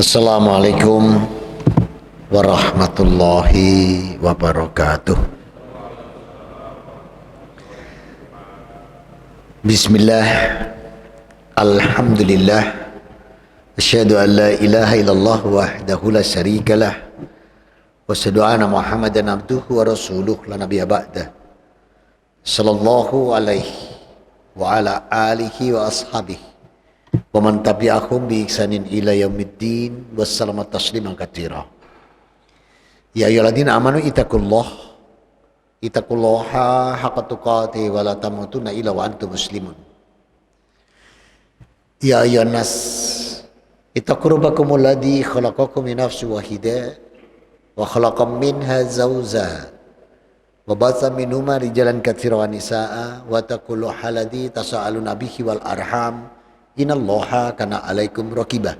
Assalamualaikum warahmatullahi wabarakatuh. Bismillah, alhamdulillah, asyhadu an la ilaha illallah wahdahu la syarikalah, wa asyhadu anna Muhammadan abduhu wa rasuluh la nabiyya ba'dah. Sallallahu alaihi wa ala alihi wa ashabihi wa man tabi'ahum bi ihsanin ila yaumiddin wassalamu tasliman katsira. Ya ayyuhalladzina amanu ittaqullaha haqqa tuqatih wa la tamutunna illa wa antum muslimun. Ya ayyuhan nas ittaqu rabbakumul ladzi khalaqakum min nafsin wahidah wa khalaqa minha zawjaha wa batha minhuma rijalan katsiran wa nisaa wa taqullaha alladzi tasaaluna bihi wal arham innallaha kana alaikum raqibah.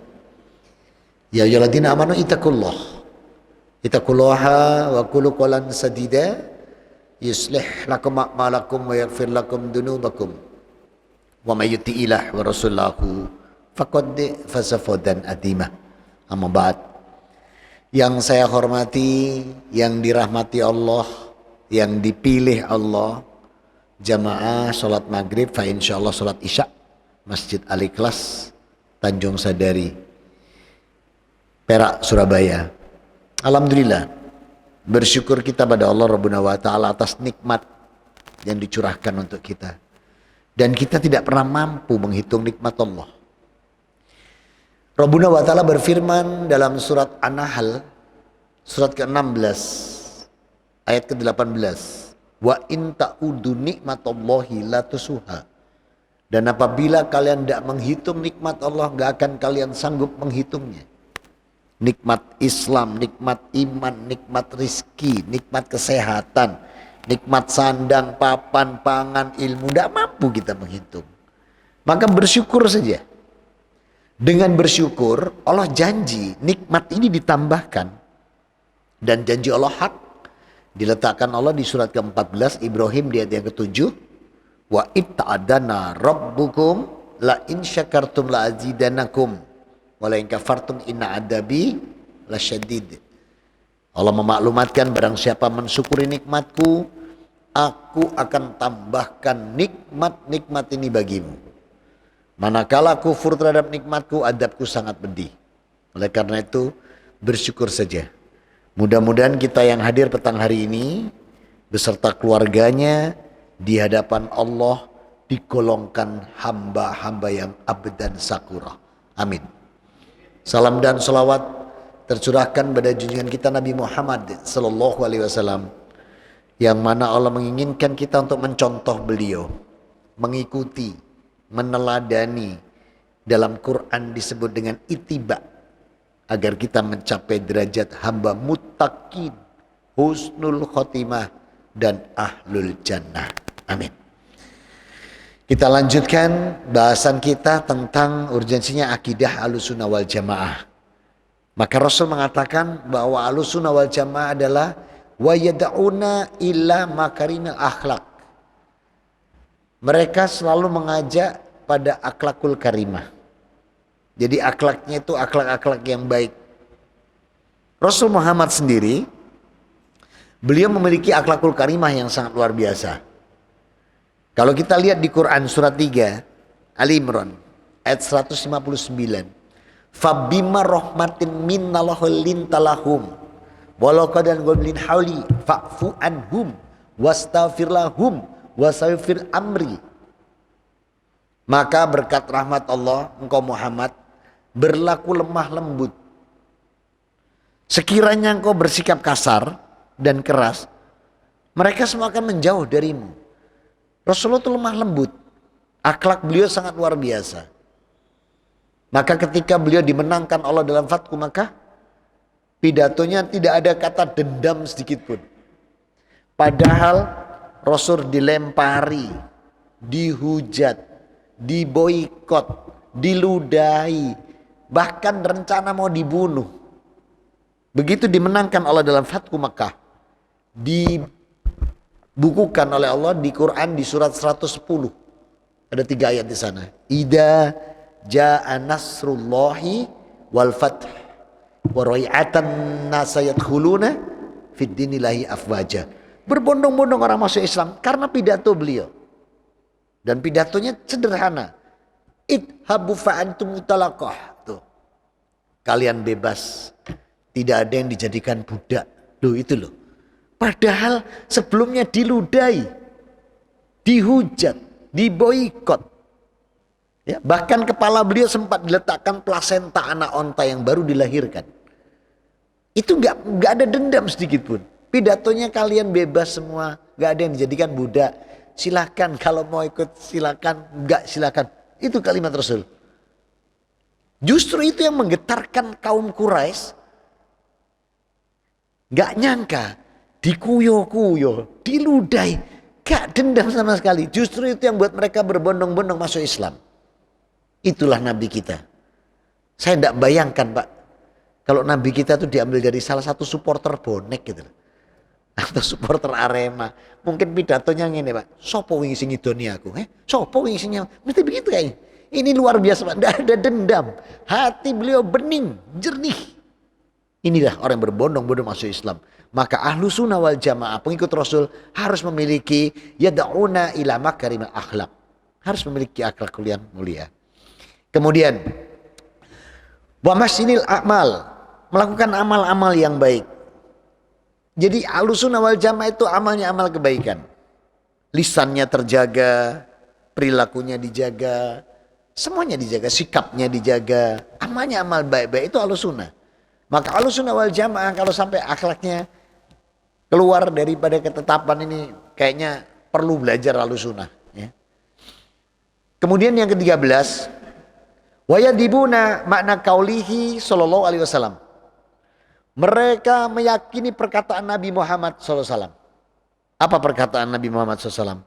Ya ayyuhalladzina amanu ittaqullaha wa qulu qawlan sadida yuslih lakum a'malakum wa yaghfir lakum dunubakum wa may yuti'illah wa rasulahu faqad faza fawzan adzima. Amma ba'd. Yang saya hormati, yang dirahmati Allah, yang dipilih Allah, jamaah salat maghrib fa insyaallah salat isya Masjid Al-Ikhlas Tanjung Sadari, Perak, Surabaya. Alhamdulillah, bersyukur kita pada Allah Rabbuna wa ta'ala atas nikmat yang dicurahkan untuk kita. Dan kita tidak pernah mampu menghitung nikmat Allah. Rabbuna wa ta'ala berfirman dalam surat An-Nahl, surat ke-16, ayat ke-18. Wa in ta'udu nikmatallahi la tusuha. Dan apabila kalian tidak menghitung nikmat Allah, gak akan kalian sanggup menghitungnya. Nikmat Islam, nikmat iman, nikmat rizki, nikmat kesehatan, nikmat sandang, papan, pangan, ilmu, tidak mampu kita menghitung. Maka bersyukur saja. Dengan bersyukur, Allah janji nikmat ini ditambahkan. Dan janji Allah hak. Diletakkan Allah di surat ke-14 Ibrahim di ayat yang ke-7. Wa itta'adana rabbukum la in syakartum la azidanakum wa la in kafartum inna adabi lasyadid. Allah memaklumatkan barang siapa mensyukuri nikmatku, aku akan tambahkan nikmat-nikmat ini bagimu. Manakala kufur terhadap nikmatku, adabku sangat pedih. Oleh karena itu, bersyukur saja. Mudah-mudahan kita yang hadir petang hari ini beserta keluarganya di hadapan Allah digolongkan hamba-hamba yang abdan sakura. Amin. Salam dan salawat tercurahkan pada junjungan kita Nabi Muhammad sallallahu alaihi wasallam, yang mana Allah menginginkan kita untuk mencontoh beliau, mengikuti, meneladani. Dalam Quran disebut dengan ittiba, agar kita mencapai derajat hamba muttaqin, husnul khotimah, dan ahlul jannah. Amin. Kita lanjutkan bahasan kita tentang urgensinya akidah Ahlussunnah wal Jamaah. Maka Rasul mengatakan bahwa Ahlussunnah wal Jamaah adalah wa yad'una illa makarimil akhlak. Mereka selalu mengajak pada akhlakul karimah. Jadi akhlaknya itu akhlak-akhlak yang baik. Rasul Muhammad sendiri, beliau memiliki akhlakul karimah yang sangat luar biasa. Kalau kita lihat di Quran surat 3 Ali Imran ayat 159. Fabima rahmatin minnallahi lintalahum walau qadan goblin hauli fa'fu anhum wastaghfir lahum wastaghfir amri. Maka berkat rahmat Allah engkau Muhammad berlaku lemah lembut. Sekiranya engkau bersikap kasar dan keras, mereka semua akan menjauh darimu. Rasulullah itu lemah lembut. Akhlak beliau sangat luar biasa. Maka ketika beliau dimenangkan Allah dalam Fathu Makkah, pidatonya tidak ada kata dendam sedikit pun. Padahal Rasul dilempari, dihujat, diboikot, diludahi, bahkan rencana mau dibunuh. Begitu dimenangkan Allah dalam Fathu Makkah, dibukukan oleh Allah di Quran di surat 110. Ada 3 ayat di sana. Idza jaa nasrullahi wal fath Wa rai'atan nasa yadkhuluna fid dinillahi afwaja. Berbondong-bondong orang masuk Islam karena pidato beliau. Dan pidatonya sederhana. Idhabu fa'antum mutalaqah. Tuh. Kalian bebas. Tidak ada yang dijadikan budak. Loh itu loh. Padahal sebelumnya diludahi, dihujat, diboikot. Ya, bahkan kepala beliau sempat diletakkan plasenta anak onta yang baru dilahirkan. Itu nggak ada dendam sedikit pun. Pidatonya kalian bebas semua, nggak ada yang dijadikan budak. Silakan kalau mau ikut silakan, nggak silakan. Itu kalimat Rasul. Justru itu yang menggetarkan kaum Quraisy. Nggak nyangka, dikuyo-kuyo, diludahi, gak dendam sama sekali. Justru itu yang buat mereka berbondong-bondong masuk Islam. Itulah Nabi kita. Saya tidak bayangkan Pak, kalau Nabi kita tuh diambil dari salah satu supporter bonek gitu. Atau supporter Arema. Mungkin pidatonya gini Pak, sopo wingi sing ngidoni aku, sopo wingi sing mesti begitu kayaknya. Ini luar biasa Pak, tidak ada dendam. Hati beliau bening, jernih. Inilah orang yang berbondong-bondong masuk Islam. Maka ahlu sunnah wal jamaah, pengikut Rasul harus memiliki yada'una ila makarimil akhlak. Harus memiliki akhlak yang mulia. Kemudian wa masinil a'mal, melakukan amal-amal yang baik. Jadi ahlu sunnah wal jamaah itu amalnya amal kebaikan. Lisannya terjaga, perilakunya dijaga, semuanya dijaga, sikapnya dijaga, amalnya amal baik-baik, itu ahlu sunnah. Maka ahlu sunnah wal jamaah kalau sampai akhlaknya keluar daripada ketetapan ini, kayaknya perlu belajar ahlu sunnah. Ya. Kemudian yang ke-13, wayadibuna makna kaulihi sallallahu alaihi wasallam. Mereka meyakini perkataan Nabi Muhammad sallallahu alaihi wasallam. Apa perkataan Nabi Muhammad sallallahu alaihi wasallam?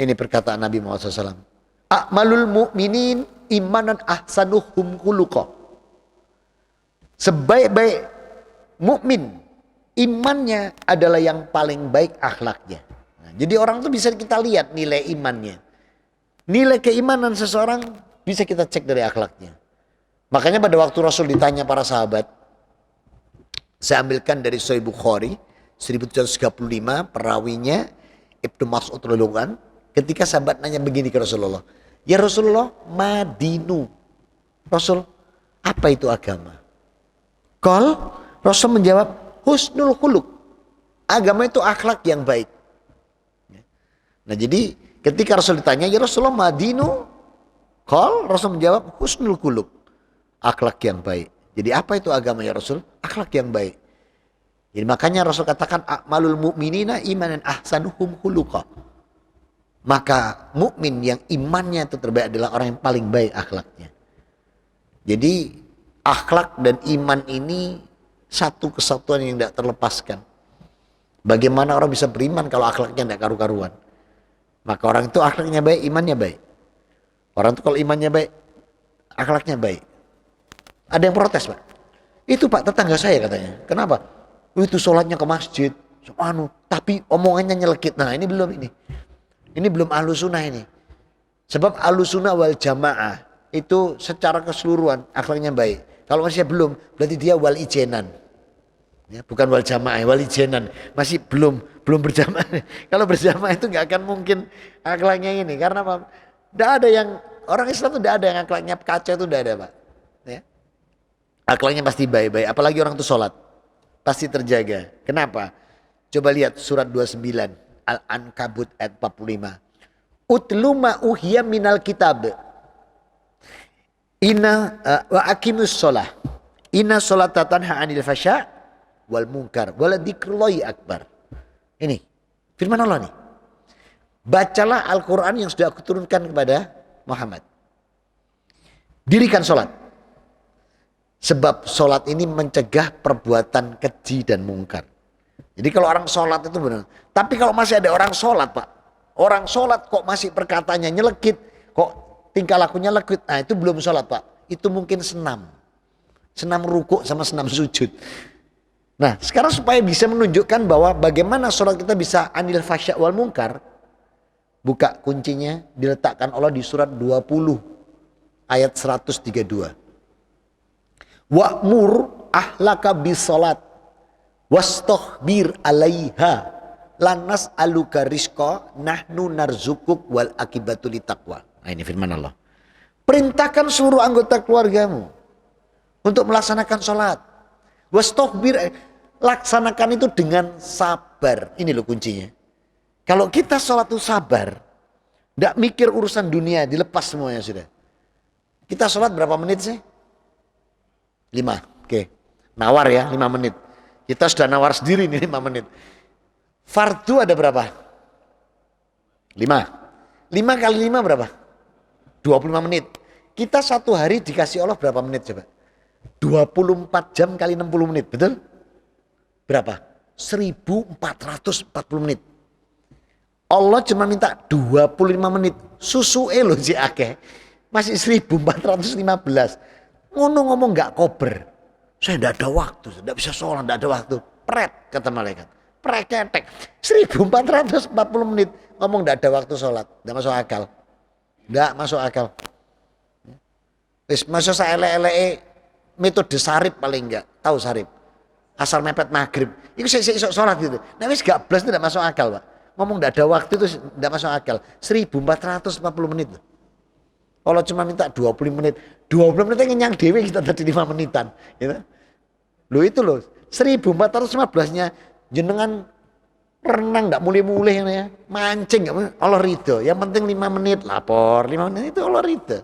Ini perkataan Nabi Muhammad sallallahu alaihi wasallam. A'malul mu'minin imanan ahsanuhum khuluqa. Sebaik-baik mukmin, imannya adalah yang paling baik akhlaknya. Nah, jadi orang tuh bisa kita lihat nilai imannya. Nilai keimanan seseorang bisa kita cek dari akhlaknya. Makanya pada waktu Rasul ditanya para sahabat, saya ambilkan dari Sahih Bukhari 1735, perawinya Ibnu Mas'ud radhiyallahu anhu, ketika sahabat nanya begini ke Rasulullah, ya Rasulullah, madinu. Rasul, apa itu agama? Rasul menjawab, husnul khuluq. Agama itu akhlak yang baik. Nah jadi ketika Rasul ditanya, ya Rasulullah madinu? Rasul menjawab, husnul khuluq. Akhlak yang baik. Jadi apa itu agama ya Rasul? Akhlak yang baik. Jadi makanya Rasul katakan, a'malul mu'minina imanan ahsanuhum khuluqa. Maka mukmin yang imannya itu terbaik adalah orang yang paling baik akhlaknya. Jadi akhlak dan iman ini satu kesatuan yang tidak terlepaskan. Bagaimana orang bisa beriman kalau akhlaknya tidak karu-karuan? Maka orang itu akhlaknya baik, imannya baik. Orang itu kalau imannya baik, akhlaknya baik. Ada yang protes Pak. Itu Pak tetangga saya katanya. Kenapa? Itu sholatnya ke masjid. Tapi omongannya nyelekit. Nah ini belum ini. Ini belum ahlu sunnah ini. Sebab ahlu sunnah wal jamaah itu secara keseluruhan akhlaknya baik. Kalau masih belum, berarti dia wal ijenan. Ya, bukan wal jamaah, wal ijenan. Masih belum berjamaah. Kalau berjamaah itu nggak akan mungkin akhlaknya ini. Karena apa? Tidak ada yang, orang Islam itu tidak ada yang akhlaknya kacau, itu tidak ada Pak. Ya. Akhlaknya pasti baik-baik. Apalagi orang itu sholat. Pasti terjaga. Kenapa? Coba lihat surat 29. Al-Ankabut ayat 45. Utlu ma uhiya minal kitab. Inna wa aqimus sholah. Inna sholata tanha anil fasya wal munkar. Wala dzikrullahi akbar. Ini firman Allah nih. Bacalah Al-Quran yang sudah aku turunkan kepada Muhammad. Dirikan sholat. Sebab sholat ini mencegah perbuatan keji dan mungkar. Jadi kalau orang sholat itu benar. Tapi kalau masih ada orang sholat Pak. Orang sholat kok masih perkataannya nyelekit. Kok tingkah lakunya lekit. Nah itu belum sholat Pak. Itu mungkin senam. Senam rukuk sama senam sujud. Nah sekarang supaya bisa menunjukkan bahwa bagaimana sholat kita bisa anil fasya wal mungkar. Buka kuncinya diletakkan Allah di surat 20 ayat 132. Wa'mur ahlaka bisolat wastohbir alaiha lanas aluka rizqa nahnu narzukuk wal akibatu litaqwa. Nah, ini firman Allah. Perintahkan seluruh anggota keluargamu untuk melaksanakan sholat. Wastohbir, laksanakan itu dengan sabar. Ini loh kuncinya. Kalau kita sholat itu sabar, tidak mikir urusan dunia, dilepas semuanya sudah. Kita sholat berapa menit sih? 5. Oke. Nawar ya 5 menit. Kita sudah nawar sendiri nih 5 menit. Fardu ada berapa? 5. 5 kali 5 berapa? 25 menit. Kita satu hari dikasih Allah berapa menit coba? 24 jam kali 60 menit, betul? Berapa? 1440 menit. Allah cuma minta 25 menit. Susu elo si akeh. Masih 1415. Ngomong nggak kober. Saya tidak ada waktu, tidak bisa sholat, tidak ada waktu. Pret, kata malaikat. Preketek. 1440 menit. Ngomong tidak ada waktu sholat. Tidak masuk akal. Tidak masuk akal. Masuk saya ele metode sarip paling enggak. Tahu sarip? Asal mepet maghrib. Itu saya sholat gitu. Nah wis gak belas itu tidak masuk akal Pak. Ngomong tidak ada waktu itu tidak masuk akal. 1440 menit. Kalau cuma minta 20 menit. 20 menit ngenyang dewe kita tadi 5 menitan. Gitu. Loh itu loh. 1415-nya jenengan renang gak mulai-mulai ya. Mancing gak Allah ridho. Yang penting 5 menit lapor. 5 menit itu Allah ridho.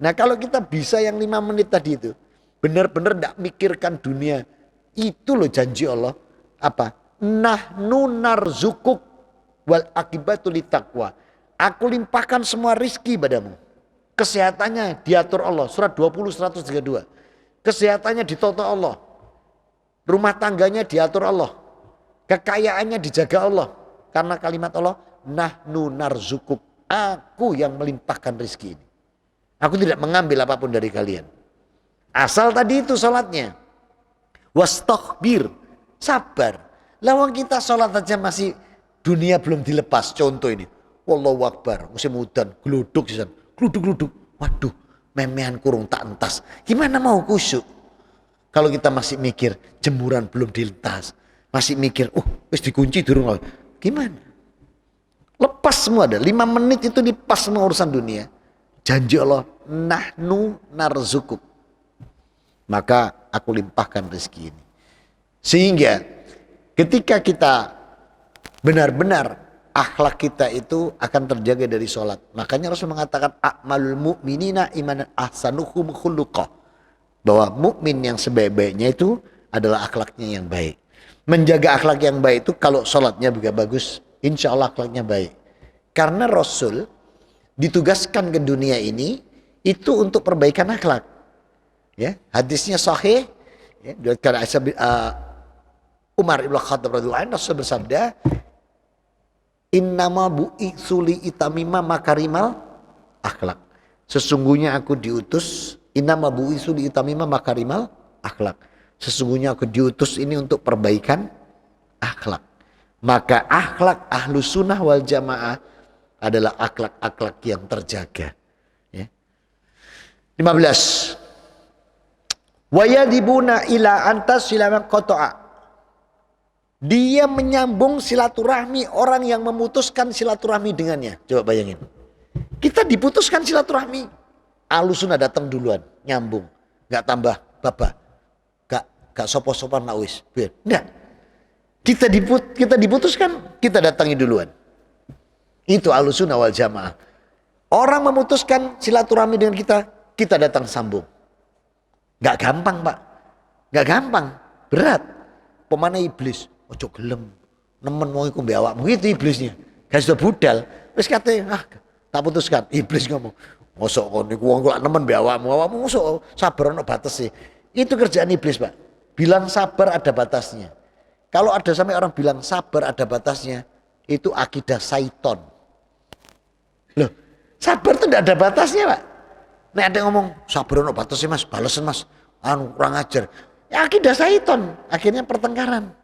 Nah kalau kita bisa yang 5 menit tadi itu. Benar-benar gak mikirkan dunia. Itu loh janji Allah. Apa? Nahnu narzukuk wal akibatu litaqwa. Aku limpahkan semua rizki padamu. Kesehatannya diatur Allah. Surat 20:132. Kesehatannya ditoto Allah. Rumah tangganya diatur Allah. Kekayaannya dijaga Allah. Karena kalimat Allah, nahnu narzukuk. Aku yang melimpahkan rizki ini. Aku tidak mengambil apapun dari kalian. Asal tadi itu sholatnya. Wastokhbir. Sabar. Lawang kita sholat aja masih dunia belum dilepas. Contoh ini. Wallahu akbar. Musim hujan. Geluduk. Geluduk. Waduh. Memehan kurung tak entas. Gimana mau khusyuk? Kalau kita masih mikir jemuran belum diletas. Masih mikir, wis dikunci durung. Gimana? Lepas semua ada. 5 menit itu dipas semua urusan dunia. Janji Allah, nahnu narzukuk. Maka aku limpahkan rezeki ini. Sehingga ketika kita benar-benar akhlak kita itu akan terjaga dari sholat. Makanya Rasul mengatakan a'malul mu'minina imanan ahsanuhum khuluqah. Bahwa mukmin yang sebaik-baiknya itu adalah akhlaknya yang baik. Menjaga akhlak yang baik itu kalau sholatnya juga bagus, insya Allah akhlaknya baik. Karena Rasul ditugaskan ke dunia ini itu untuk perbaikan akhlak. Ya, hadisnya sahih. Ya, karena Umar ibn Khattab radhiyallahu anhu Rasul bersabda, "Innama bu'itsu li itamima makarimal akhlak." Sesungguhnya aku diutus innama bu'itsu li itamima makarimal akhlak. Sesungguhnya aku diutus ini untuk perbaikan akhlak. Maka akhlak ahlu sunnah wal jamaah adalah akhlak-akhlak yang terjaga. Ya. 15. Wayadibuna ila antas silaman koto'a. Dia menyambung silaturahmi orang yang memutuskan silaturahmi dengannya. Coba bayangin. Kita diputuskan silaturahmi. Ahlu sunnah datang duluan, nyambung. Gak tambah babak. Gak sopo-sopan nawis. Enggak. Kita diputuskan, kita datangi duluan. Itu ahlu sunnah wal jamaah. Orang memutuskan silaturahmi dengan kita, kita datang sambung. Gak gampang Pak. Gak gampang. Berat. Pemana iblis. Ojo gelem. Nemen mau iku mbek awakmu. Itu iblisnya. Gak sudah budal. Wis kate, tak putuskan. Iblis ngomong. Mosok kon niku wong kok nemen mbek awakmu. Awakmu mosok sabar ono batas sih. Itu kerjaan iblis Pak. Bilang sabar ada batasnya. Kalau ada sampai orang bilang sabar ada batasnya, itu akidah syaiton. Loh, sabar itu tidak ada batasnya Pak. Nek ada yang ngomong sabar ono batasnya Mas, balesan Mas, kurang ajar. Ya akidah syaiton, akhirnya pertengkaran,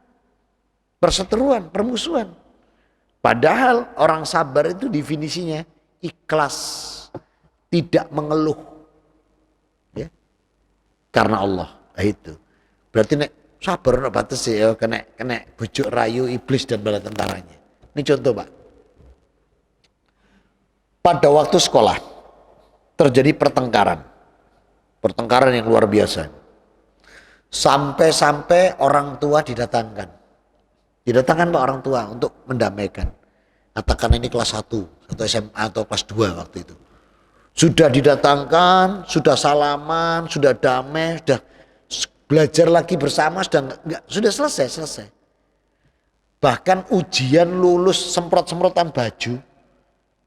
perseteruan, permusuhan. Padahal orang sabar itu definisinya ikhlas, tidak mengeluh, ya, karena Allah. Nah, itu. Berarti nek sabar nek batas ya kena bujuk rayu iblis dan bala tentaranya. Ini contoh, Pak. Pada waktu sekolah terjadi pertengkaran. Pertengkaran yang luar biasa. Sampai-sampai orang tua didatangkan. Didatangkan Pak orang tua untuk mendamaikan. Katakan ini kelas 1 atau SMA atau kelas 2 waktu itu. Sudah didatangkan, sudah salaman, sudah damai, sudah belajar lagi bersama, sudah selesai. Bahkan ujian lulus semprot-semprotan baju,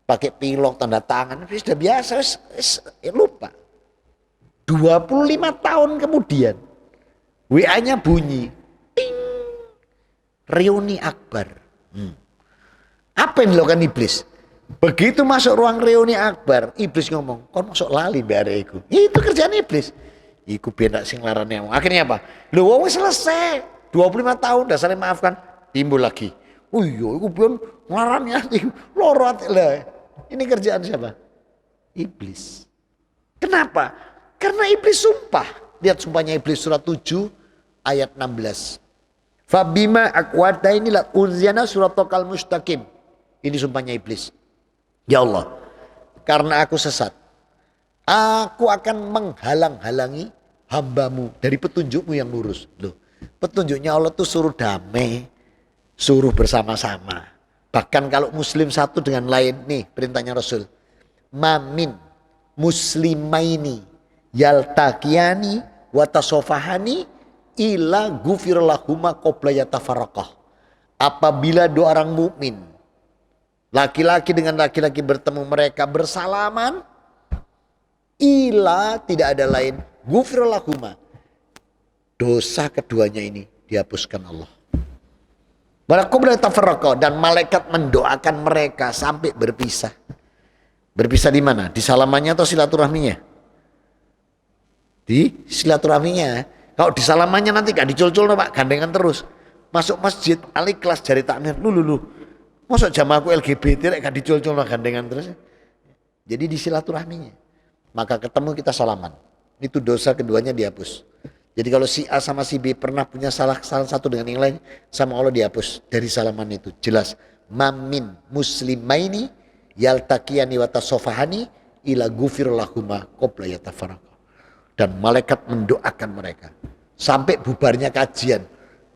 pakai pilok tanda tangan, sudah biasa, lupa. 25 tahun kemudian, WA-nya bunyi, ting, reuni akbar. Apa yang dilakukan iblis? Begitu masuk ruang reuni akbar, iblis ngomong, kon masuk lali bareku. Itu kerjaan iblis. Iku benak sing larane. Akhirnya apa? Lho wis selesai. 25 tahun dah saling maafkan, timbul lagi. Oh iya, iku pion nglarane ati, loro ati lah. Ini kerjaan siapa? Iblis. Kenapa? Karena iblis sumpah. Lihat sumpahnya iblis surat 7 ayat 16. Fabima aqwataini la unziyana suratal mustaqim. Ini sumpahnya iblis. Ya Allah, karena aku sesat, aku akan menghalang-halangi hambamu dari petunjukmu yang lurus. Loh, petunjuknya Allah tuh suruh damai, suruh bersama-sama. Bahkan kalau muslim satu dengan lain, nih perintahnya Rasul. Mamin muslimaini yaltaqiyani watasofahani ila gufirlahuma qabla yatafarraqah. Apabila dua orang mukmin, laki-laki dengan laki-laki bertemu, mereka bersalaman, ila tidak ada lain, gufirlahuma, dosa keduanya ini dihapuskan Allah. Qabla yatafarraqah, dan malaikat mendoakan mereka sampai berpisah. Berpisah di mana? Di salamannya atau silaturahminya? Di silaturahminya. Kalau di salamannya nanti gak dicul-cul no, Pak, gandengan terus. Masuk masjid, Al-Ikhlas jari takmir, lu. Masuk jamaahku LGBT gak dicul-cul no, gandengan terus. Jadi di silaturahminya. Maka ketemu kita salaman. Itu dosa keduanya dihapus. Jadi kalau si A sama si B pernah punya salah satu dengan yang lain, sama Allah dihapus dari salaman itu. Jelas. Mamin muslimaini yaltaqiyani wa tasofahani ila gufirlahuma qabla yatafarraqah. Dan malaikat mendoakan mereka sampai bubarnya kajian.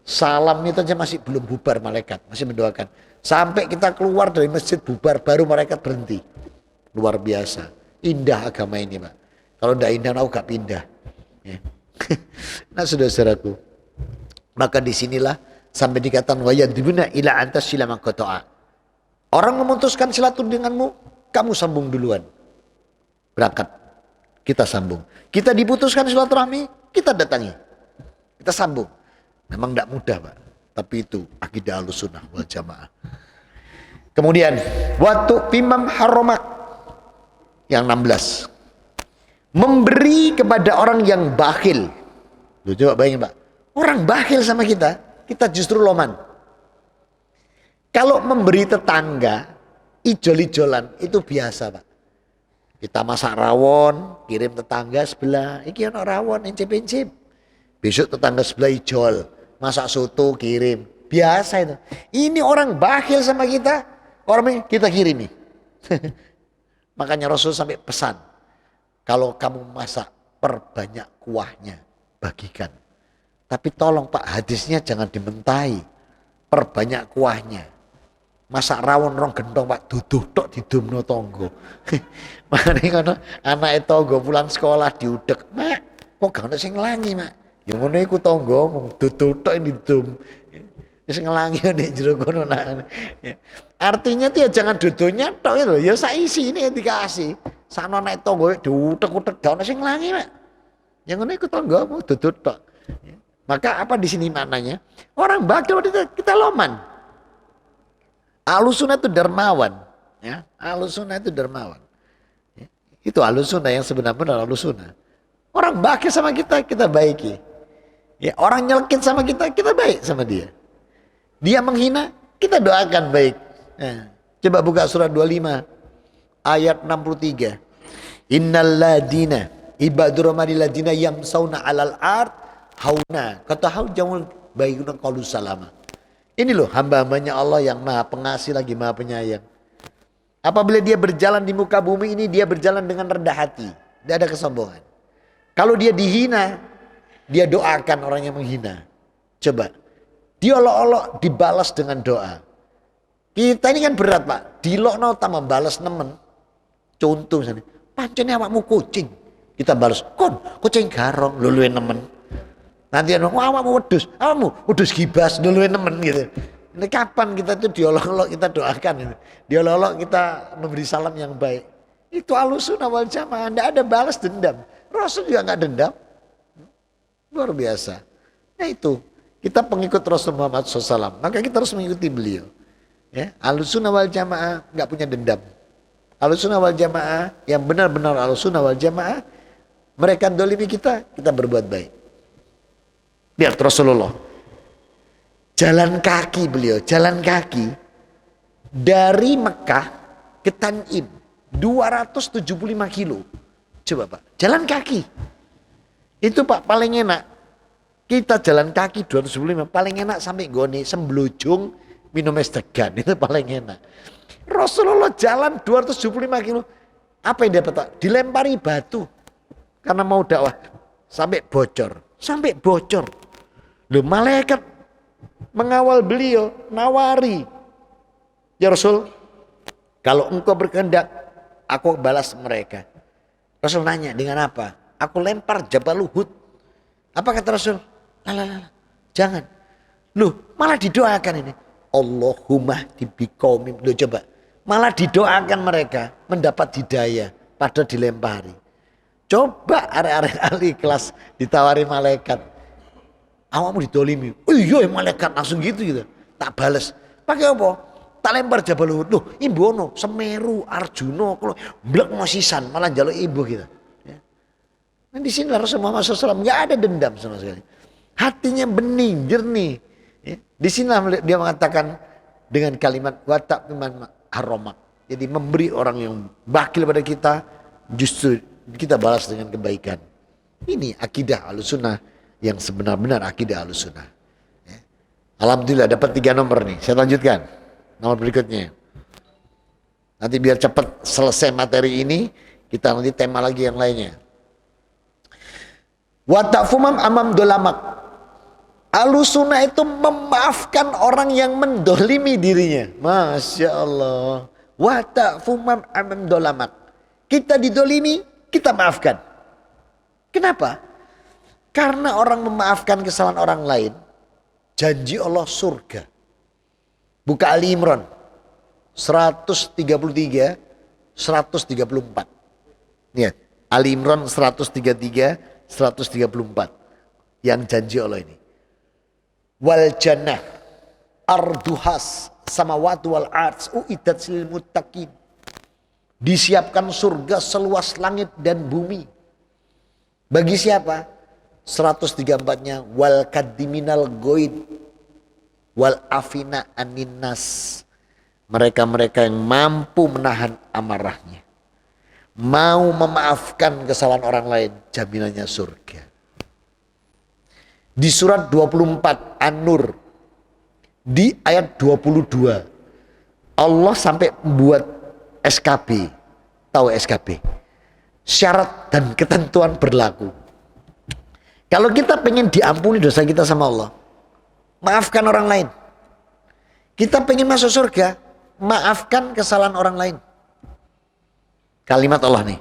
Salam itu aja masih belum bubar, malaikat masih mendoakan. Sampai kita keluar dari masjid bubar, baru malaikat berhenti. Luar biasa. Indah agama ini, Pak. Kalau tidak indah, aku gak pindah. Ya. Nah, saudara-saudaraku, maka disinilah sampai dikatakan wayadibuna ila antas silama kotoa. Orang memutuskan silaturahmi denganmu, kamu sambung duluan. Berangkat, kita sambung. Kita diputuskan silaturahmi, kita datangi. Kita sambung. Memang tidak mudah, Pak. Tapi itu akidah Ahlussunnah wal Jamaah. Kemudian, waktu pimam haromak yang 16. Memberi kepada orang yang bakhil. Loh, coba bayangin, Pak. Orang bakhil sama kita justru loman. Kalau memberi tetangga, ijol-ijolan, itu biasa, Pak. Kita masak rawon, kirim tetangga sebelah. Iki ono rawon, incip-incip. Besok tetangga sebelah ijol. Masak soto, kirim. Biasa itu. Ini orang bakhil sama kita. Orang kita kirimi. Makanya Rasul sampai pesan. Kalau kamu masak, perbanyak kuahnya. Bagikan. Tapi tolong Pak, hadisnya jangan dimentai. Perbanyak kuahnya. Masak rawon rong gendong Pak, duduh tok didumno tonggo. Makanya kalau anak tonggo pulang sekolah diudek, Mak, kok gak ono sing ngelangi, Mak? Ya ngono iku tonggo, duduh tok didum. Wis ngelangi nek jero kono nak. Artinya tuh ya jangan duduhnya tok itu, ya saisi ini yang dikasih. Sano nek tonggo diutek-utek gak ono sing ngelangi, Mak. Ya ngono iku tonggomu duduh tok. Maka apa di sini maknanya? Orang bakal kita loman. Ahlussunnah itu dermawan, ya. Ahlussunnah itu dermawan. Ya. Itu Ahlussunnah yang sebenarnya Ahlussunnah. Orang baik sama kita, kita baiki. Ya, orang nyelkit sama kita, kita baik sama dia. Dia menghina, kita doakan baik. Ya. Coba buka surat 25 ayat 63. Innal ladina ibadur rahmanil ladina yamsauna 'alal ard hauna kata hau jamul bayyuna qalu salama. Ini loh hamba-hambanya Allah yang maha pengasih lagi maha penyayang. Apabila dia berjalan di muka bumi ini, dia berjalan dengan rendah hati, tidak ada kesombongan. Kalau dia dihina, dia doakan orang yang menghina. Coba diolok-olok dibalas dengan doa. Kita ini kan berat Pak, dilokno tak membalas nemen. Contoh misalnya, pancene awakmu kucing, kita balas kon kucing garong luluin nemen. Nanti awakmu wedhus gibas luluin nemen gitu. Ini kapan kita itu diolok-olok kita doakan ini. Diolok-olok kita memberi salam yang baik. Itu Ahlussunnah wal Jamaah, tidak ada balas dendam. Rasul juga nggak dendam. Luar biasa. Nah itu, kita pengikut Rasul Muhammad SAW, maka kita harus mengikuti beliau. Ya, Ahlussunnah wal Jamaah nggak punya dendam. Ahlussunnah wal Jamaah yang benar-benar Ahlussunnah wal Jamaah, mereka dolimi kita berbuat baik. Lihat Rasulullah, jalan kaki beliau, jalan kaki dari Mekah ke Tanim 275 kilo. Coba Pak, jalan kaki. Itu Pak paling enak. Kita jalan kaki 275 paling enak sampai goni semblujung minum es degan, itu paling enak. Rasulullah jalan 275 kilo. Apa yang dia dapat? Dilempari batu karena mau dakwah sampai bocor, sampai bocor. Loh, malaikat mengawal beliau, nawari. Ya Rasul, kalau engkau berkehendak, aku balas mereka. Rasul nanya, dengan apa? Aku lempar Jabal Uhud. Apa kata Rasul? Lah, jangan. Loh, malah didoakan ini. Allahumma dibiqaumim. Loh coba, malah didoakan mereka mendapat hidayah pada dilempari. Coba arek-arek ahli kelas ditawari malaikat. Awakmu ditolimi. Oh iya malaikat langsung gitu. Tak bales. Pakai apa? Tak lempar Jabal Uhud. Loh, imbono, Semeru, Arjuna, kalau blek mosisan malah jaluk ibu kita. Ya. Nah, di sini Rasulullah SAW nggak ada dendam sama sekali. Hatinya bening, jernih. Ya. Di sini dia mengatakan dengan kalimat watak iman haromak. Jadi memberi orang yang bakil pada kita, justru kita balas dengan kebaikan. Ini akidah Ahlussunnah yang sebenar-benar akidah Ahlussunnah. Ya. Alhamdulillah dapat 3 nomor nih. Saya lanjutkan nomor berikutnya. Nanti biar cepat selesai materi ini, kita nanti tema lagi yang lainnya. Wa ta'fumam amam dolamak. Ahlussunnah itu memaafkan orang yang mendolimi dirinya. Masya Allah. Wa ta'fumam amam dolamak. Kita didolimi, kita maafkan. Kenapa? Karena orang memaafkan kesalahan orang lain, janji Allah surga. Buka Ali Imran 133, 134. Lihat, Ali Imran 133, 134. Yang janji Allah ini. Wal jannah arduhas samawati wal ards uiddat lil muttaqin. Disiapkan surga seluas langit dan bumi. Bagi siapa? 134-nya wal kadiminal goid wal afina aninnas. Mereka-mereka yang mampu menahan amarahnya, mau memaafkan kesalahan orang lain, jaminannya surga. Di surat 24 An-Nur di ayat 22 Allah sampai membuat SKB. Tahu SKB? Syarat dan ketentuan berlaku. Kalau kita pengen diampuni dosa kita sama Allah, maafkan orang lain. Kita pengen masuk surga, maafkan kesalahan orang lain. Kalimat Allah nih.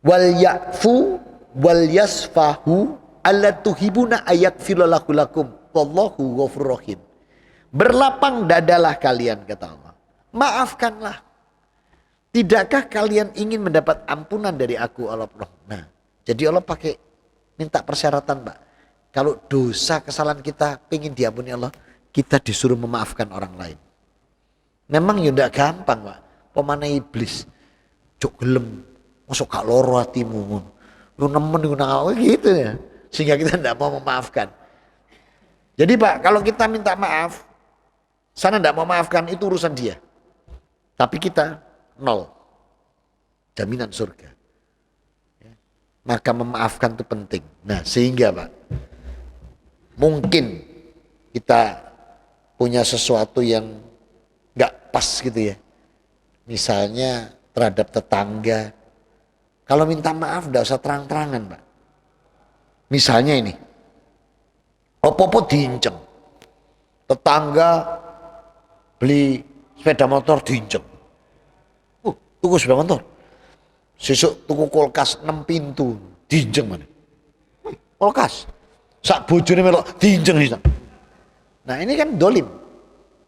Wal ya'fu wal yasfahu alla tuhibuna ayakfirullahu lakum wallahu ghafurur rahim. Berlapang dadalah kalian, kata Allah. Maafkanlah. Tidakkah kalian ingin mendapat ampunan dari aku Allah? Nah, jadi Allah pakai minta persyaratan, Pak. Kalau dosa kesalahan kita pengen diampuni Allah, kita disuruh memaafkan orang lain. Memang ya enggak gampang, Pak. Pemana iblis. Cuk gelem, masuk gak loro hatimu. Lu nemen gitu ya. Sehingga kita enggak mau memaafkan. Jadi Pak, kalau kita minta maaf, sana enggak mau maafkan, itu urusan dia. Tapi kita nol. Jaminan surga. Maka memaafkan itu penting. Nah, sehingga Pak, mungkin kita punya sesuatu yang nggak pas gitu ya. Misalnya terhadap tetangga. Kalau minta maaf nggak usah terang-terangan Pak. Misalnya ini, opo-opo diinceng. Tetangga beli sepeda motor diinceng. Tuku sepeda motor. Sesuk tuku kulkas 6 pintu diinjeng mana? Kulkas. Sak bojone melok diinjeng nih. Nah, ini kan dolim.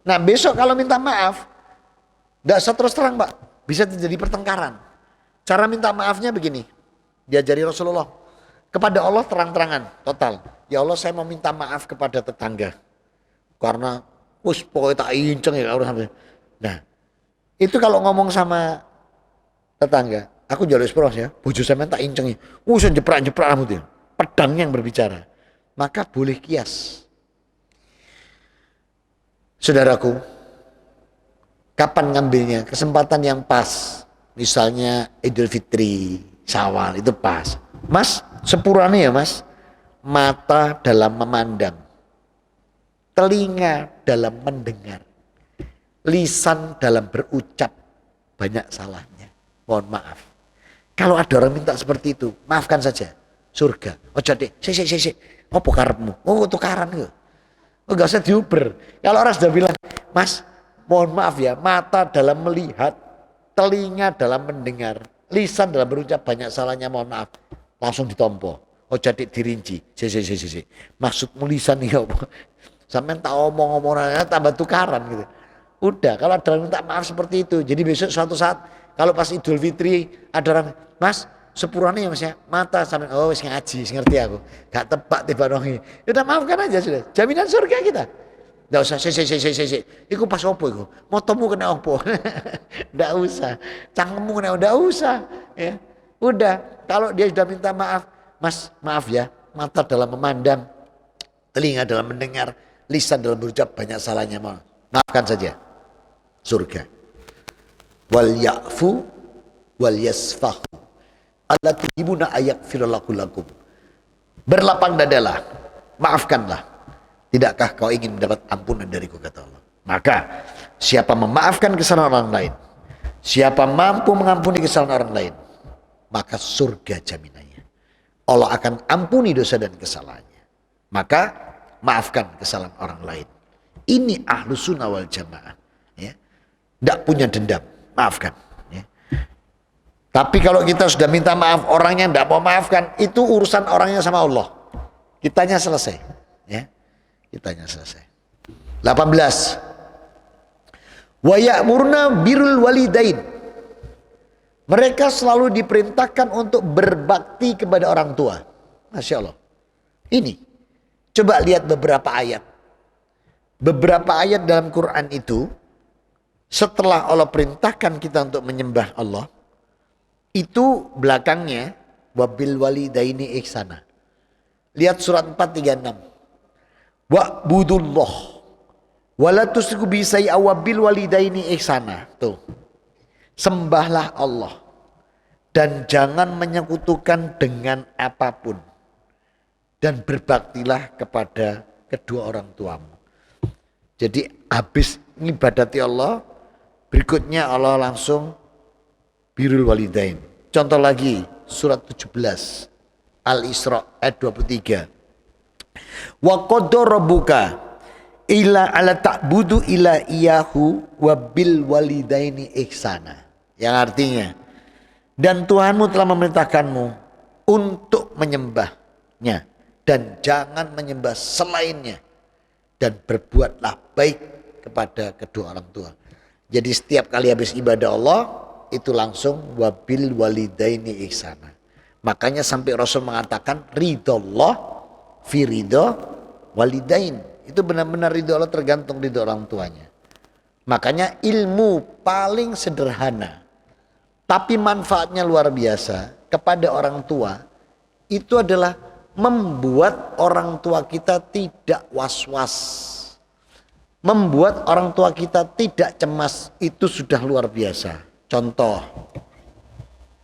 Nah, besok kalau minta maaf enggak usah terus terang, Pak. Bisa terjadi pertengkaran. Cara minta maafnya begini. Diajari Rasulullah. Kepada Allah terang-terangan, total. Ya Allah, saya mau minta maaf kepada tetangga. Karena pokoknya tak injeng ya harus sampai. Nah, itu kalau ngomong sama tetangga, aku jalur espros ya, bojo sampean tak incengi. Jeprak-jeprak rambut dia. Pedangnya yang berbicara. Maka boleh kias. Saudaraku, kapan ngambilnya? Kesempatan yang pas. Misalnya Idul Fitri, Syawal itu pas. Mas, sepurane ya Mas. Mata dalam memandang. Telinga dalam mendengar. Lisan dalam berucap. Banyak salahnya. Mohon maaf. Kalau ada orang minta seperti itu, maafkan saja. Surga. Ojo deh, sik. Ngopo karepmu? Oh, tukaran kok. Oh, enggak usah diuber. Kalau orang sudah bilang, Mas, mohon maaf ya, mata dalam melihat, telinga dalam mendengar, lisan dalam berucap banyak salahnya, mohon maaf. Langsung ditompo. Ojo deh dirinci. Sik. Maksudmu lisan ya apa? Sampai tak omong-omongannya tambah tukaran gitu. Udah, kalau ada orang minta maaf seperti itu. Jadi besok suatu saat kalau pas Idul Fitri ada orang, Mas, sepurane ya Mas ya, mata sampai wis ngaji, ngerti aku. Gak tebak tiba nongi. Ya udah maafkan aja sudah. Jaminan surga kita. Enggak usah sik. Iku pas opo iku? Motomu kena opo? Enggak usah. Cangkemmu kena enggak usah, ya. Udah, kalau dia sudah minta maaf, Mas, maaf ya, mata dalam memandang, telinga dalam mendengar, lisan dalam berucap banyak salahnya, maafkan saja. Surga. Wal ya'fu wal yasfahu alla tuhibuna ayaghfirallahu lakum. Berlapang dadalah, maafkanlah. Tidakkah kau ingin mendapat ampunan dariku, kata Allah. Maka siapa memaafkan kesalahan orang lain, siapa mampu mengampuni kesalahan orang lain, maka surga jaminannya. Allah akan ampuni dosa dan kesalahannya. Maka maafkan kesalahan orang lain. Ini ahlu sunnah wal jamaah. Ya. Tidak punya dendam, maafkan. Ya. Tapi kalau kita sudah minta maaf, orangnya tidak mau maafkan, itu urusan orangnya sama Allah. Kitanya selesai. Ya. Kitanya selesai. 18. Wa ya'muruna birrul walidain. Mereka selalu diperintahkan untuk berbakti kepada orang tua. Masya Allah. Ini. Coba lihat beberapa ayat. Beberapa ayat dalam Quran itu, setelah Allah perintahkan kita untuk menyembah Allah, itu belakangnya wabil walidaini ihsana. Lihat surat 436. Wa'budullah wala tusyriku bihi syai'an wabil walidaini ihsana. Tuh. Sembahlah Allah dan jangan menyekutukan dengan apapun, dan berbaktilah kepada kedua orang tuamu. Jadi habis ngibadati Allah, berikutnya Allah langsung birrul walidain. Contoh lagi surat 17 Al-Isra ayat 23. Wa qadara rabbuka illa ala ta'budu ila iyahu wa bil walidaini ihsana. Yang artinya, dan Tuhanmu telah memerintahkanmu untuk menyembahnya dan jangan menyembah selainnya, dan berbuatlah baik kepada kedua orang tua. Jadi setiap kali habis ibadah Allah itu langsung wabil walidaini ihsana. Makanya sampai Rasul mengatakan ridho fi ridho walidain. Itu benar-benar ridho Allah tergantung ridho orang tuanya. Makanya ilmu paling sederhana tapi manfaatnya luar biasa kepada orang tua itu adalah membuat orang tua kita tidak was-was, membuat orang tua kita tidak cemas. Itu sudah luar biasa. Contoh,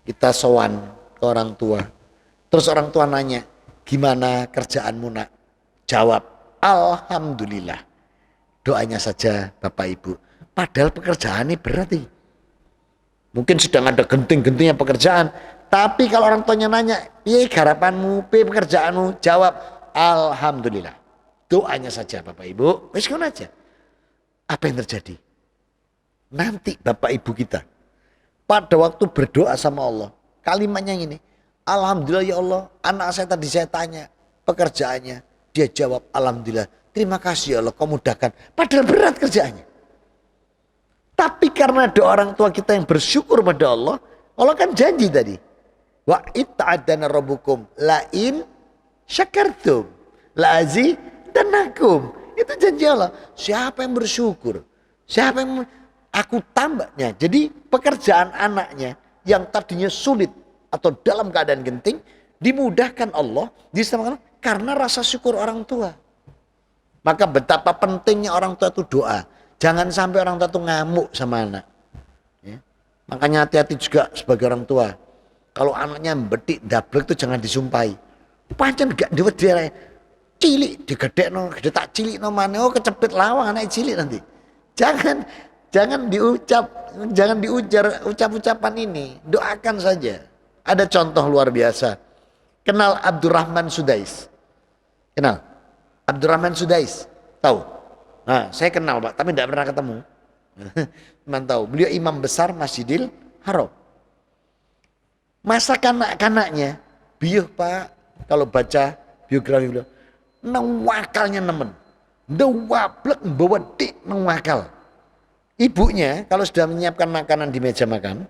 kita sowan ke orang tua, Terus orang tua nanya, gimana kerjaanmu nak? Jawab, alhamdulillah. Doanya saja Bapak Ibu. Padahal pekerjaan ini berat nih. Mungkin sedang ada genting-gentingnya pekerjaan. Tapi kalau orang tuanya nanya, piye garapanmu, piye pekerjaanmu? Jawab, alhamdulillah. Doanya saja Bapak Ibu. Wis ngono aja. Apa yang terjadi? Nanti Bapak Ibu kita pada waktu berdoa sama Allah, kalimatnya ini, alhamdulillah ya Allah, anak saya tadi saya tanya pekerjaannya, dia jawab alhamdulillah, terima kasih ya Allah kau mudahkan. Padahal berat kerjaannya. Tapi karena ada orang tua kita yang bersyukur pada Allah, Allah kan janji tadi, wa ita'adana rabbukum la'in syakartum la'azidanakum. Itu janji Allah. Siapa yang bersyukur, siapa yang aku tambahnya. Jadi pekerjaan anaknya yang tadinya sulit atau dalam keadaan genting dimudahkan Allah disamakan karena rasa syukur orang tua. Maka betapa pentingnya orang tua itu doa. Jangan sampai orang tua itu ngamuk sama anak. Ya. Makanya hati-hati juga sebagai orang tua. Kalau anaknya betik dablek itu jangan disumpahi. Pancen gak dewet dia cilik digedekno, gede tak cilik no mana, oh kecepit lawang anak cilik nanti. Jangan diujar ucap-ucapan ini. Doakan saja. Ada contoh luar biasa. Kenal Abdurrahman Sudais? Kenal? Abdurrahman Sudais? Tahu? Nah, saya kenal Pak, tapi tidak pernah ketemu. Cuman tahu. Beliau imam besar Masjidil Haram. Masa kanak-kanaknya, beliau Pak, kalau baca biografi beliau, wakalnya nemen. Wablek bawa dik wakal. Ibunya kalau sudah menyiapkan makanan di meja makan,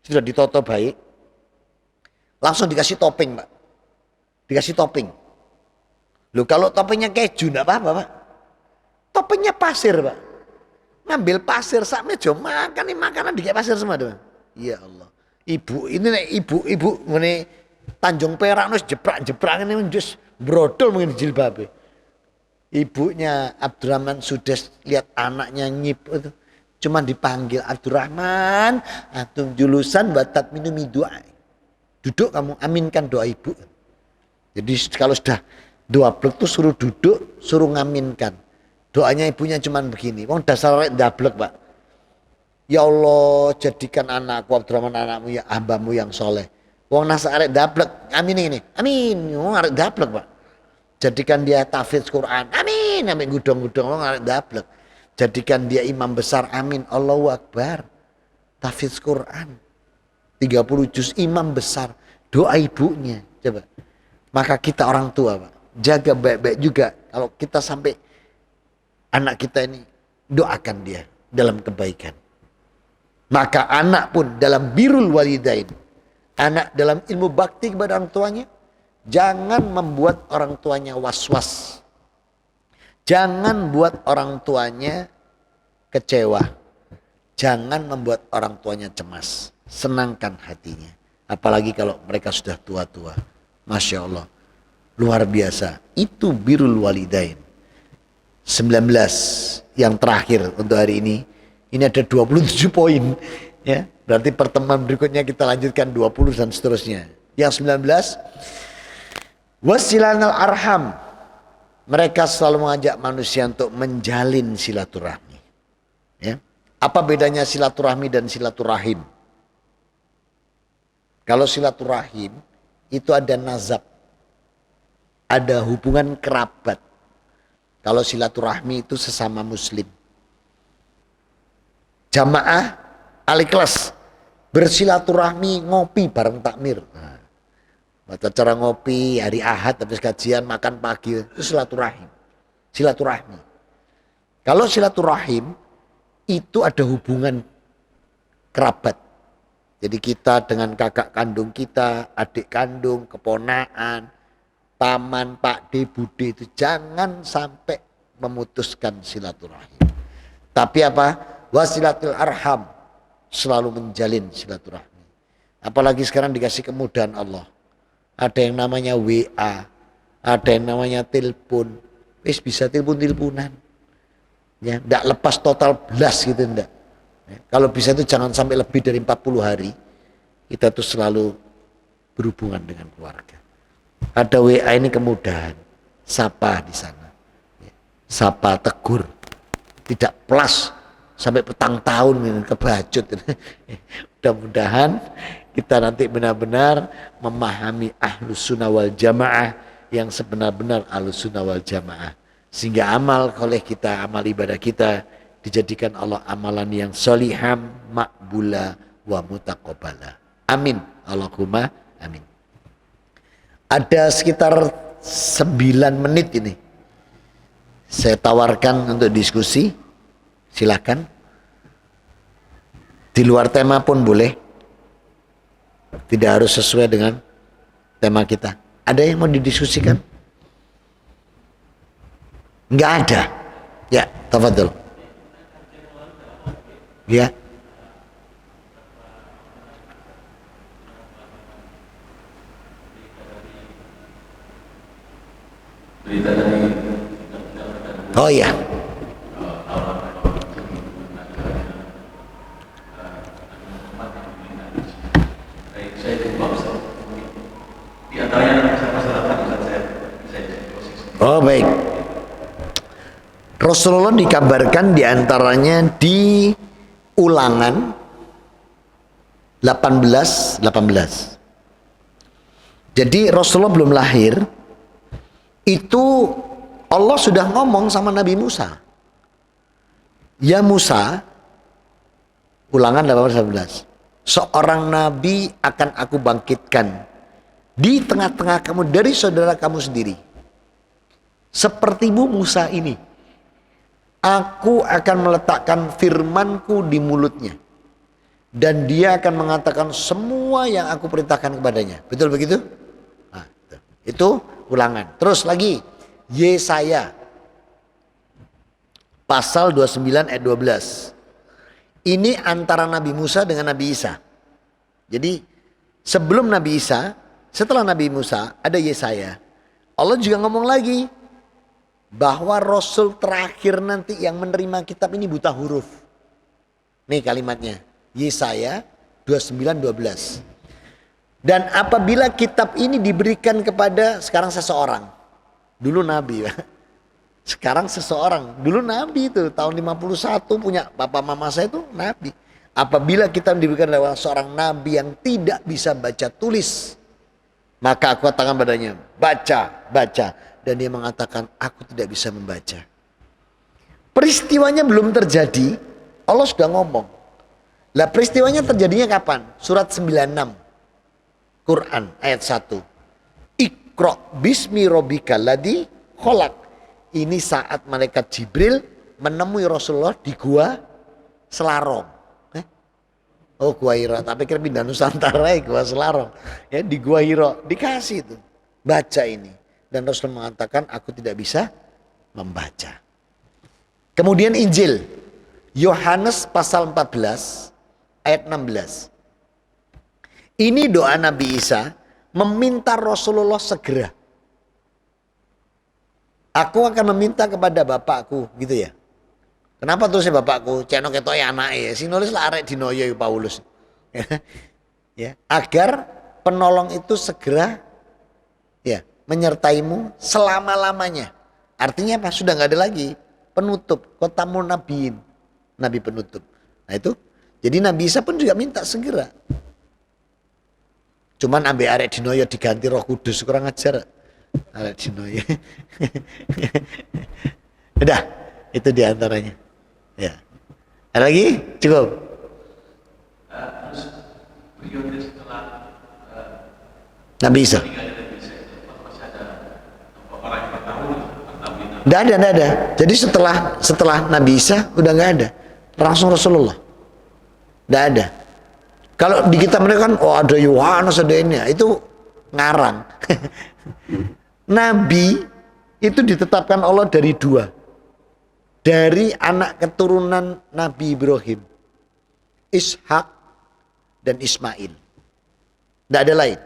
sudah ditoto baik, langsung dikasih topping Pak. Dikasih topping. Loh kalau toppingnya keju enggak apa-apa Pak. Toppingnya pasir Pak. Ngambil pasir sak meja makan ini makanan dikasih pasir semua tuh. Ya Allah. Ibu ini ibu ngene Tanjung Perak nus jeprak ini njus brodol mungkin jilbabe. Ibunya Abdurrahman sudah lihat anaknya nyip itu. Cuma dipanggil Abdurrahman, antum julusan batat minumi doa. Duduk kamu aminkan doa ibu. Jadi kalau sudah doa blek tuh suruh duduk, suruh ngaminkan. Doanya ibunya cuma begini. Wong dasar rek ndablek, Pak. Ya Allah, jadikan anakku Abdurrahman anakmu ya hambamu yang soleh. Wong nasa arek ndablek, amin ini. Amin. Wong arek ndablek, Pak. Jadikan dia tahfidz Quran. Amin. Amin gudong-gudong wong arek ndablek. Jadikan dia imam besar. Amin. Allahu Akbar. Tahfidz Quran. 30 juz imam besar. Doa ibunya. Coba. Maka kita orang tua, Pak, jaga baik-baik juga. Kalau kita sampai anak kita ini, doakan dia dalam kebaikan. Maka anak pun dalam birrul walidain. Anak dalam ilmu bakti kepada orang tuanya. Jangan membuat orang tuanya was-was. Jangan buat orang tuanya kecewa. Jangan membuat orang tuanya cemas. Senangkan hatinya. Apalagi kalau mereka sudah tua-tua. Masya Allah. Luar biasa. Itu birrul walidain. 19 yang terakhir untuk hari ini. Ini ada 27 poin. Ya, berarti pertemuan berikutnya kita lanjutkan 20 dan seterusnya. Yang 19. Wasilanal arham. Mereka selalu mengajak manusia untuk menjalin silaturahmi. Ya. Apa bedanya silaturahmi dan silaturahim? Kalau silaturahim itu ada nazab. Ada hubungan kerabat. Kalau silaturahmi itu sesama muslim. Jamaah ahli kelas bersilaturahmi ngopi bareng takmir. Baca cara ngopi hari Ahad habis kajian makan pagi itu silaturahim. Silaturahmi. Kalau silaturahim itu ada hubungan kerabat. Jadi kita dengan kakak kandung kita, adik kandung, keponaan, paman, pak de, bude itu jangan sampai memutuskan silaturahim. Tapi apa? Wasilatul arham, selalu menjalin silaturahmi. Apalagi sekarang dikasih kemudahan Allah. Ada yang namanya WA, ada yang namanya telepon. Wis bisa telepon-teleponan. Ya, enggak lepas total belas gitu enggak. Ya, kalau bisa itu jangan sampai lebih dari 40 hari. Kita tuh selalu berhubungan dengan keluarga. Ada WA ini kemudahan, sapa di sana, sapa tegur, tidak plus sampai petang tahun kebajut. Mudah-mudahan kita nanti benar-benar memahami ahlus sunnah wal jamaah yang sebenar-benar ahlus sunnah wal jamaah, sehingga amal oleh kita, amal ibadah kita dijadikan Allah amalan yang soliham, makbula, wa mutaqabbala. Amin. Allahumma amin. Ada sekitar 9 menit ini. Saya tawarkan untuk diskusi. Silakan. Di luar tema pun boleh. Tidak harus sesuai dengan tema kita. Ada yang mau didiskusikan? Enggak ada. Ya, tafadhol. Ya. Oh ya. Oh baik. Rasulullah dikabarkan diantaranya di Ulangan 18. Jadi Rasulullah belum lahir, itu Allah sudah ngomong sama Nabi Musa. Ya Musa, Ulangan 18. Seorang nabi akan aku bangkitkan di tengah-tengah kamu dari saudara kamu sendiri. Sepertimu Musa ini. Aku akan meletakkan firmanku di mulutnya. Dan dia akan mengatakan semua yang aku perintahkan kepadanya. Betul begitu? Nah, itu Ulangan. Terus lagi. Yesaya. Pasal 29 ayat 12. Ini antara Nabi Musa dengan Nabi Isa. Jadi sebelum Nabi Isa, setelah Nabi Musa ada Yesaya. Allah juga ngomong lagi. Bahwa Rasul terakhir nanti yang menerima kitab ini buta huruf. Nih kalimatnya. Yesaya 29:12. Dan apabila kitab ini diberikan kepada sekarang seseorang. Dulu Nabi ya. Sekarang seseorang. Dulu Nabi itu tahun 51 punya bapak mama saya itu Nabi. Apabila kitab diberikan oleh seorang Nabi yang tidak bisa baca tulis. Maka aku katakan padanya. Baca. Dan dia mengatakan, aku tidak bisa membaca. Peristiwanya belum terjadi, Allah sudah ngomong. Lah peristiwanya terjadinya kapan? Surat 96, Quran ayat 1. Iqra bismi rabbikal ladzi khalaq. Ini saat malaikat Jibril menemui Rasulullah di gua Selarong. Oh gua Hiro, tapi kira pindah Nusantara ya gua Selarong. Ya di gua Hiro dikasih itu. Baca ini. Dan Rasul mengatakan aku tidak bisa membaca. Kemudian Injil Yohanes pasal 14 ayat 16. Ini doa Nabi Isa meminta Rasulullah segera. Aku akan meminta kepada Bapakku gitu ya. Kenapa tulisnya Bapakku? Ceno ketoke anake. Sing nulis lah arek dinoyo Paulus. Ya, agar penolong itu segera ya menyertaimu selama-lamanya. Artinya apa? Sudah nggak ada lagi penutup. Kotamu nabiin. Nabi penutup. Nah itu. Jadi Nabi Isa pun juga minta segera. Cuman ambil arek dinoyo diganti Roh Kudus. Kurang ajar. Arek dinoyo. Udah. Itu diantaranya. Ya. Ada lagi? Cukup. Nabi Isa. Nggak ada. Jadi setelah Nabi Isa udah nggak ada. Langsung Rasulullah. Nggak ada. Kalau di kita mereka kan, oh ada Yohanes, ada ini. Itu ngarang. Nabi itu ditetapkan Allah dari 2. Dari anak keturunan Nabi Ibrahim. Ishak dan Ismail. Nggak ada lain.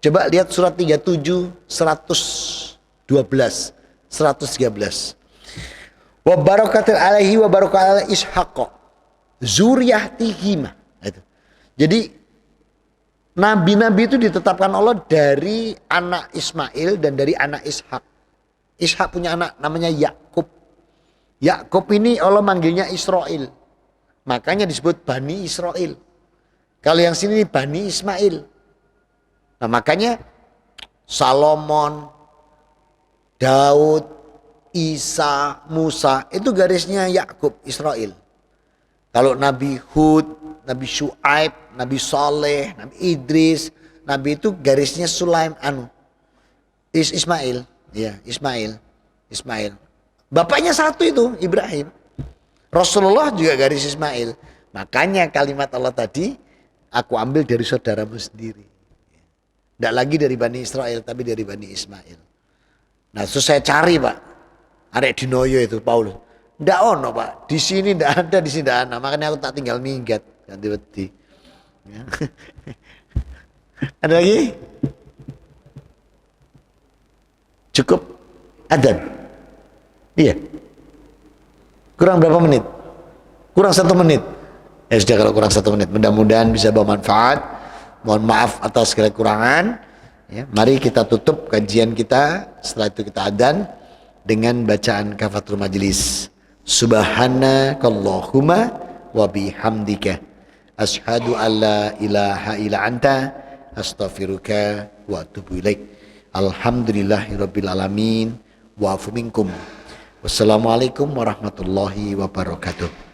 Coba lihat surat 37, 112. 113. Wa barakatil alaihi wa barakatil Ishaq zuriyatihima. Jadi Nabi-nabi itu ditetapkan Allah dari anak Ismail dan dari anak Ishak. Ishak punya anak namanya Yakub. Yakub ini Allah manggilnya Israel. Makanya disebut Bani Israel. Kalau yang sini Bani Ismail. Nah makanya Salomon, Daud, Isa, Musa itu garisnya Yakub, Israel. Kalau Nabi Hud, Nabi Syuaib, Nabi Saleh, Nabi Idris, Nabi itu garisnya Sulaim Ismail, ya Ismail. Bapaknya satu itu Ibrahim. Rasulullah juga garis Ismail. Makanya kalimat Allah tadi, aku ambil dari saudaramu sendiri. Tidak lagi dari Bani Israel, tapi dari Bani Ismail. Nah, terus saya cari Pak, arek Dinoyo itu Paulus. Tidak ono Pak, di sini tidak ada, di sini tidak ada. Makanya aku tak tinggal minggat ganti wedi. Ya. Ada lagi? Cukup? Adzan? Iya. Kurang berapa menit? Kurang 1 menit. Ya sudah kalau kurang 1 menit. Mudah-mudahan bisa bermanfaat. Mohon maaf atas segala kekurangan. Ya, mari kita tutup kajian kita. Setelah itu kita adzan dengan bacaan kafatul majlis. Subhanakallahumma wa bihamdika asyhadu an la ilaha illa anta astaghfiruka wa atubu ilaik. Alhamdulillahirabbil alamin wa afu minkum. Wassalamualaikum warahmatullahi wabarakatuh.